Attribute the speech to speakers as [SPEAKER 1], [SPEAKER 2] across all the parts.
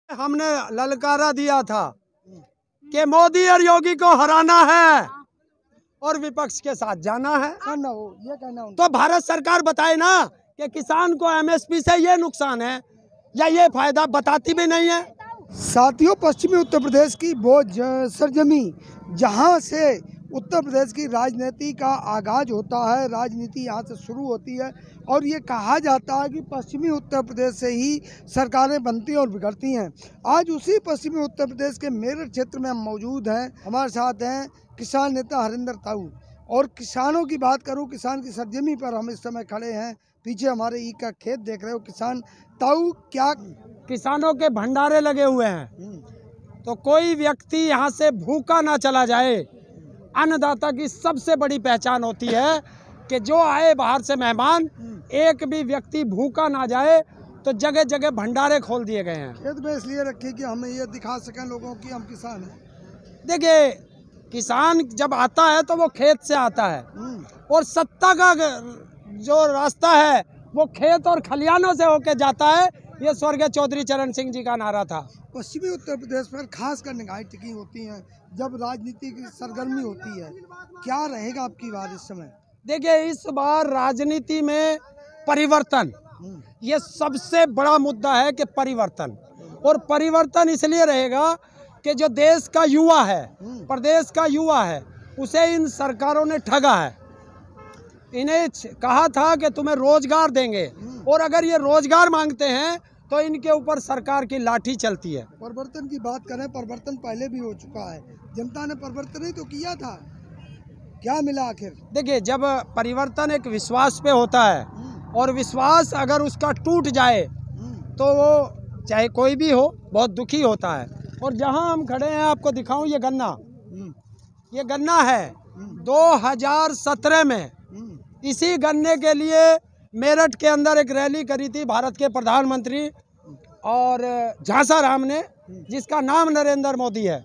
[SPEAKER 1] हमने ललकारा दिया था कि मोदी और योगी को हराना है और विपक्ष के साथ जाना है।
[SPEAKER 2] ये कहना
[SPEAKER 1] तो भारत सरकार बताए ना कि किसान को एमएसपी से ये नुकसान है या ये फायदा, बताती भी नहीं है।
[SPEAKER 2] साथियों, पश्चिमी उत्तर प्रदेश की वो सरजमी जहां से उत्तर प्रदेश की राजनीति का आगाज होता है, राजनीति यहां से शुरू होती है और ये कहा जाता है कि पश्चिमी उत्तर प्रदेश से ही सरकारें बनती और बिगड़ती हैं। आज उसी पश्चिमी उत्तर प्रदेश के मेरठ क्षेत्र में हम मौजूद हैं। हमारे साथ हैं किसान नेता हरिंदर ताऊ। और किसानों की बात करूं, किसान की सरजमी पर हम इस समय खड़े हैं। पीछे हमारे ईख का खेत देख रहे हो। किसान ताऊ, क्या
[SPEAKER 1] किसानों के भंडारे लगे हुए हैं, तो कोई व्यक्ति यहाँ से भूखा ना चला जाए। अन्नदाता की सबसे बड़ी पहचान होती है कि जो आए बाहर से मेहमान, एक भी व्यक्ति भूखा ना जाए। तो जगह जगह भंडारे खोल दिए गए हैं।
[SPEAKER 2] खेत में इसलिए रखे कि हमें ये दिखा सकें लोगों की हम किसान हैं।
[SPEAKER 1] देखिए, किसान जब आता है तो वो खेत से आता है और सत्ता का जो रास्ता है वो खेत और खलियानों से होके जाता है। ये स्वर्गीय चौधरी चरण सिंह जी का नारा था।
[SPEAKER 2] पश्चिमी उत्तर प्रदेश पर खासकर निगाहें टिकी होती हैं जब राजनीति की सरगर्मी होती है। क्या रहेगा आपकी बात इस समय?
[SPEAKER 1] देखिए, इस बार राजनीति में परिवर्तन, ये सबसे बड़ा मुद्दा है कि परिवर्तन। और परिवर्तन इसलिए रहेगा कि जो देश का युवा है, प्रदेश का युवा है, उसे इन सरकारों ने ठगा है। इन्हें कहा था कि तुम्हें रोजगार देंगे और अगर ये रोजगार मांगते हैं तो इनके ऊपर सरकार की लाठी चलती है।
[SPEAKER 2] परिवर्तन की बात करें, परिवर्तन पहले भी हो चुका है। जनता ने परिवर्तन ही तो किया था। क्या मिला आखिर?
[SPEAKER 1] देखिए, जब परिवर्तन एक विश्वास पे होता है और विश्वास अगर उसका टूट जाए तो वो चाहे कोई भी हो बहुत दुखी होता है। और जहां हम खड़े हैं, आपको दिखाऊं, ये गन्ना है 2017 में। इसी गन्ने के लिए मेरठ के अंदर एक रैली करी थी भारत के प्रधानमंत्री और झांसा राम ने, जिसका नाम नरेंद्र मोदी है।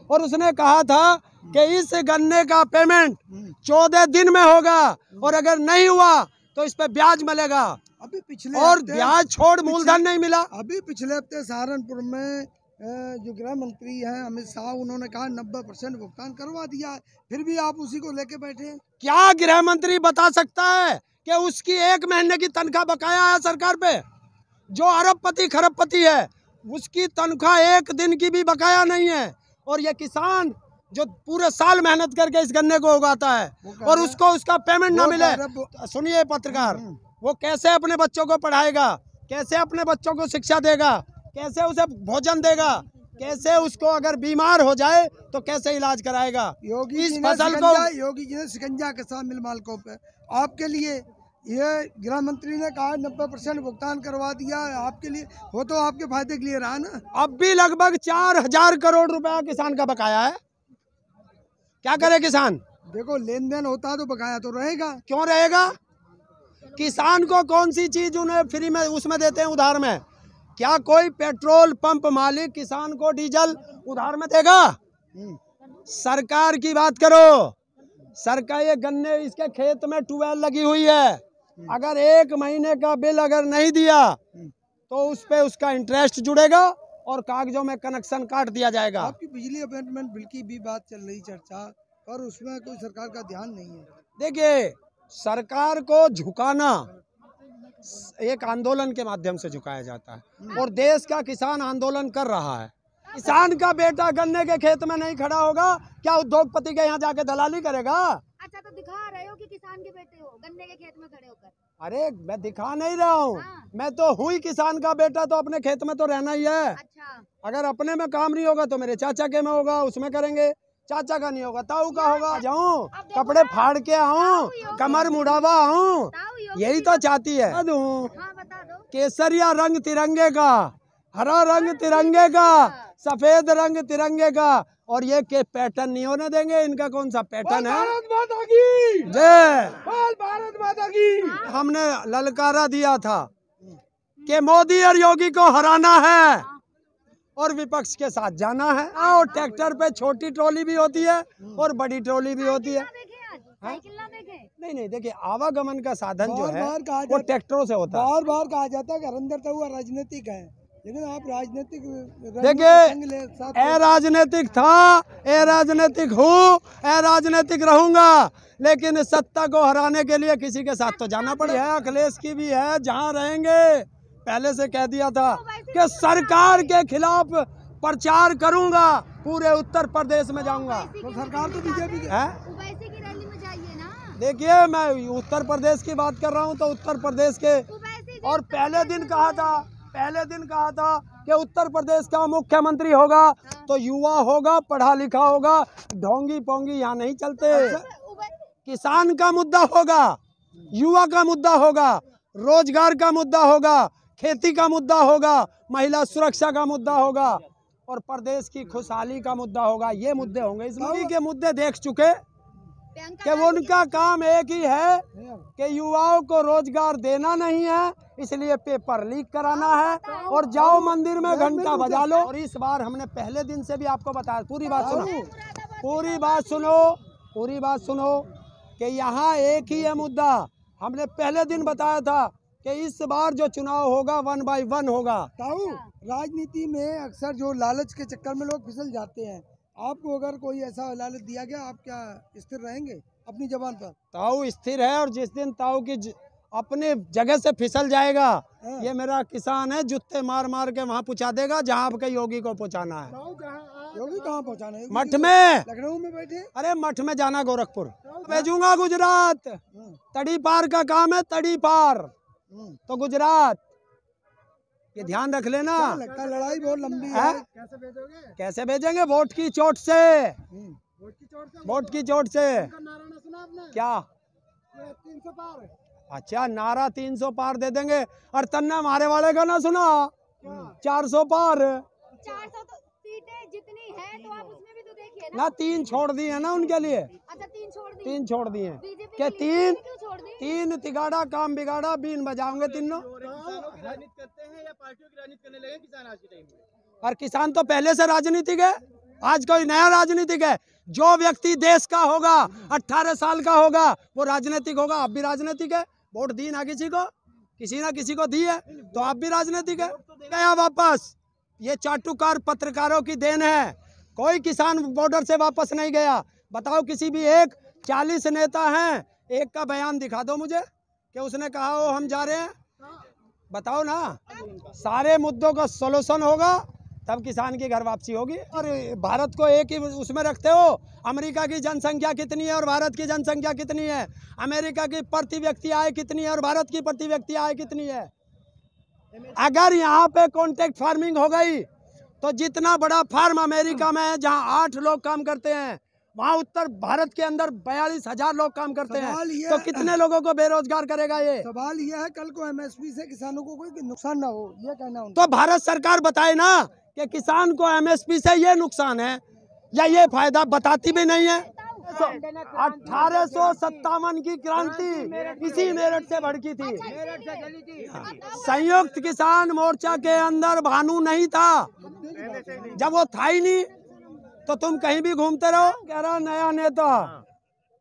[SPEAKER 1] और उसने कहा था कि इस गन्ने का पेमेंट 14 दिन में होगा और अगर नहीं हुआ तो इस पे ब्याज मिलेगा।
[SPEAKER 2] अभी पिछले
[SPEAKER 1] और ब्याज छोड़ मूलधन नहीं मिला।
[SPEAKER 2] अभी पिछले हफ्ते सहारनपुर में जो गृह मंत्री हैं अमित शाह, उन्होंने कहा 90% भुगतान करवा दिया है। फिर भी आप उसी को लेके बैठे हैं।
[SPEAKER 1] क्या गृह मंत्री बता सकता है कि उसकी 1 महीने की तनख्वाह बकाया है सरकार पे? जो अरबपति खरबपति है उसकी तनख्वाह 1 दिन की भी बकाया नहीं है। और ये किसान जो पूरे साल मेहनत करके इस गन्ने को उगाता है और उसको उसका पेमेंट ना मिले, सुनिए पत्रकार, वो कैसे अपने बच्चों को पढ़ाएगा, कैसे अपने बच्चों को शिक्षा देगा, कैसे उसे भोजन देगा, कैसे उसको अगर बीमार हो जाए तो कैसे इलाज कराएगा?
[SPEAKER 2] योगी जी ने शिकंजा कसा मिल मालिकों पे। आपके लिए ये गृह मंत्री ने कहा 90% भुगतान करवा दिया है। आपके लिए वो तो आपके फायदे के लिए रहा ना।
[SPEAKER 1] अब भी लगभग 4000 करोड़ रुपया किसान का बकाया है। क्या करे किसान?
[SPEAKER 2] देखो, लेन देन होता है तो बकाया तो रहेगा।
[SPEAKER 1] क्यों रहेगा? किसान को कौन सी चीज उन्हें फ्री में उसमें देते हैं, उधार में? क्या कोई पेट्रोल पंप मालिक किसान को डीजल उधार में देगा? सरकार की बात करो। सरकार, ये गन्ने, इसके खेत में ट्यूबवेल लगी हुई है। अगर 1 महीने का बिल अगर नहीं दिया तो उस पे उसका इंटरेस्ट जुड़ेगा और कागजों में कनेक्शन काट दिया जाएगा।
[SPEAKER 2] आपकी बिजली अपॉइंटमेंट बिल की भी बात चल रही चर्चा, पर उसमें कोई सरकार का ध्यान नहीं है।
[SPEAKER 1] देखिए, सरकार को झुकाना एक आंदोलन के माध्यम से झुकाया जाता है और देश का किसान आंदोलन कर रहा है। किसान का बेटा गन्ने के खेत में नहीं खड़ा होगा, क्या उद्योगपति के यहाँ जाके दलाली करेगा?
[SPEAKER 3] अच्छा, तो दिखा रहे हो कि किसान के बेटे हो गन्ने के खेत में खड़े होकर।
[SPEAKER 1] अरे, मैं दिखा नहीं रहा हूँ। मैं तो हूँ ही किसान का बेटा, तो अपने खेत में तो रहना ही है।
[SPEAKER 3] अच्छा,
[SPEAKER 1] अगर अपने में काम नहीं होगा तो मेरे चाचा के में होगा, उसमें करेंगे। चाचा का नहीं होगा, ताऊ का होगा। जाऊँ कपड़े फाड़ के आऊँ, कमर मुड़ावा आऊँ, यही तो चाहती है।
[SPEAKER 3] हाँ, बता दो।
[SPEAKER 1] केसरिया रंग तिरंगे का, हरा रंग तिरंगे का, सफेद रंग तिरंगे का, और ये के पैटर्न नहीं होने देंगे। इनका कौन सा पैटर्न है?
[SPEAKER 2] भारत माता की
[SPEAKER 1] जय,
[SPEAKER 2] भारत माता की।
[SPEAKER 1] हमने ललकारा दिया था कि मोदी और योगी को हराना है और विपक्ष के साथ जाना है। और ट्रैक्टर पे छोटी ट्रॉली भी होती है और बड़ी ट्रॉली भी होती है। नहीं, देखिए, आवागमन का साधन जो है वो ट्रैक्टरों से होता है।
[SPEAKER 2] बार बार कहा जाता है कि हरिंदर ताऊ राजनीतिक है। लेकिन आप राजनीतिक
[SPEAKER 1] देखिए, ए राजनीतिक था, ए राजनीतिक हूँ, ए राजनीतिक रहूंगा, लेकिन सत्ता को हराने के लिए किसी के साथ तो जाना पड़ेगा। अखिलेश की भी है, जहाँ रहेंगे पहले से कह दिया था कि सरकार के खिलाफ प्रचार करूंगा, पूरे उत्तर प्रदेश में जाऊंगा।
[SPEAKER 2] तो सरकार तो बीजेपी की
[SPEAKER 1] है।
[SPEAKER 3] ओवैसी की रैली में जाइए ना।
[SPEAKER 1] देखिए, मैं उत्तर प्रदेश की बात कर रहा हूँ, तो उत्तर प्रदेश के,
[SPEAKER 3] ओवैसी
[SPEAKER 1] और पहले दिन कहा था कि उत्तर प्रदेश का मुख्यमंत्री होगा तो युवा होगा, पढ़ा लिखा होगा, ढोंगी पोंगी यहाँ नहीं चलते। किसान का मुद्दा होगा, युवा का मुद्दा होगा, रोजगार का मुद्दा होगा, खेती का मुद्दा होगा, महिला सुरक्षा का मुद्दा होगा, और प्रदेश की खुशहाली का मुद्दा होगा। ये मुद्दे होंगे। इस मोदी के मुद्दे देख चुके कि उनका काम एक ही है कि युवाओं को रोजगार देना नहीं है, इसलिए पेपर लीक कराना है, और जाओ मंदिर में घंटा बजा लो। और इस बार हमने पहले दिन से भी आपको बताया, पूरी बात सुनो कि यहाँ एक ही है मुद्दा। हमने पहले दिन बताया था कि इस बार जो चुनाव होगा 1 by 1 होगा।
[SPEAKER 2] ताऊ, राजनीति में अक्सर जो लालच के चक्कर में लोग फिसल जाते हैं, आपको अगर कोई ऐसा लालच दिया गया, आप क्या स्थिर रहेंगे अपनी जबान पर?
[SPEAKER 1] ताऊ स्थिर है, और जिस दिन ताऊ की अपने जगह से फिसल जाएगा, ये मेरा किसान है, जूते मार मार के वहाँ पहुँचा देगा जहाँ आपके योगी को पहुँचाना है।
[SPEAKER 2] योगी कहाँ पहुँचाना है?
[SPEAKER 1] मठ में,
[SPEAKER 2] लखनऊ में बैठे।
[SPEAKER 1] अरे मठ में जाना, गोरखपुर भेजूंगा, गुजरात। तड़ी पार का काम है, तड़ी पार, तो गुजरात, ये ध्यान रख लेना।
[SPEAKER 2] लगता है लड़ाई बहुत लंबी है।
[SPEAKER 1] कैसे भेजेंगे? वोट की चोट से, वोट की चोट से। क्या?
[SPEAKER 2] 300 पार।
[SPEAKER 1] अच्छा, नारा 300 पार दे देंगे। और तन्ना मारे वाले का ना सुना, 400 पार।
[SPEAKER 3] 400 तो सीटें जितनी है, तो आप उसमें भी तो देखिए
[SPEAKER 1] ना 3 छोड़ दी है ना उनके लिए।
[SPEAKER 3] अच्छा, 3 छोड़ दी।
[SPEAKER 1] 3 छोड़ दिए
[SPEAKER 3] बीजेपी
[SPEAKER 1] क्या?
[SPEAKER 3] के लिए क्यों छोड़ दी?
[SPEAKER 1] 3 तिगाड़ा काम बिगाड़ा, बीन बजाओगे तीनों।
[SPEAKER 4] राजनीति करते हैं या पार्टियों की राजनीति करने लगे किसान आज के टाइम में?
[SPEAKER 1] और किसान तो पहले से राजनीतिक है, आज कोई नया राजनीतिक है। जो व्यक्ति देश का होगा, 18 साल का होगा, वो राजनीतिक होगा। आप भी राजनीतिक है, वोट दी ना किसी को, किसी ना किसी को दी है, तो आप भी राजनीतिक है। गया वापस, ये चाटुकार पत्रकारों की देन है। कोई किसान बॉर्डर से वापस नहीं गया। बताओ किसी भी एक, 40 नेता हैं, एक का बयान दिखा दो मुझे कि उसने कहा हो हम जा रहे हैं। बताओ ना। सारे मुद्दों का सॉल्यूशन होगा, तब किसान की घर वापसी होगी। और भारत को एक ही उसमें रखते हो। अमेरिका की जनसंख्या कितनी है और भारत की जनसंख्या कितनी है? अमेरिका की प्रति व्यक्ति आय कितनी है और भारत की प्रति व्यक्ति आय कितनी है? अगर यहाँ पे कॉन्ट्रैक्ट फार्मिंग हो गई, तो जितना बड़ा फार्म अमेरिका में है, जहाँ 8 लोग काम करते हैं, वहाँ उत्तर भारत के अंदर 42,000 लोग काम करते हैं, तो कितने लोगों को बेरोजगार करेगा ये?
[SPEAKER 2] सवाल यह है, कल को एमएसपी से किसानों को कोई नुकसान ना हो, ये कहना उनका।
[SPEAKER 1] तो भारत सरकार बताए ना कि किसान को एमएसपी से ये नुकसान है या ये फायदा, बताती भी नहीं है। 1857 की क्रांति इसी मेरठ से भड़की थी। संयुक्त किसान मोर्चा के अंदर भानु नहीं था। जब वो था ही नहीं, तो तुम कहीं भी घूमते रहो। कह रहा नया नेता,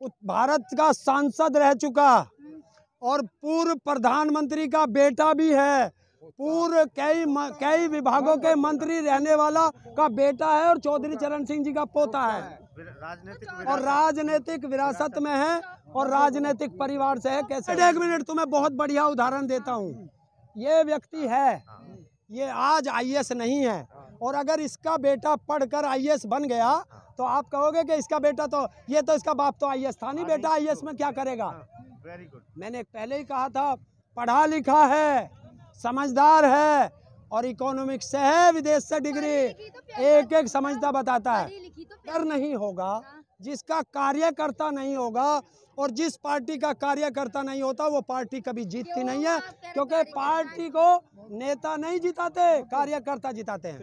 [SPEAKER 1] भारत का सांसद रह चुका और पूर्व प्रधानमंत्री का बेटा भी है, पूर्व कई विभागों के मंत्री रहने वाला का बेटा है, और चौधरी चरण सिंह जी का पोता है, और राजनीतिक विरासत में है, और राजनीतिक परिवार से है। कैसे? 1 मिनट तुम्हें बहुत बढ़िया उदाहरण देता हूँ। ये व्यक्ति है, ये आज आईएएस नहीं है, और अगर इसका बेटा पढ़कर आईएएस बन गया, तो आप कहोगे कि इसका बेटा तो, ये तो इसका बाप तो आईएएस था नहीं, बेटा आईएएस में क्या करेगा? मैंने पहले ही कहा था, पढ़ा लिखा है, समझदार है, और इकोनॉमिक्स से है, विदेश से डिग्री, एक एक समझता बताता है। कर नहीं होगा, जिसका कार्यकर्ता नहीं होगा, और जिस पार्टी का कार्यकर्ता नहीं होता, वो पार्टी कभी जीतती नहीं है, क्योंकि पार्टी को नेता नहीं जिताते, कार्यकर्ता जिताते हैं।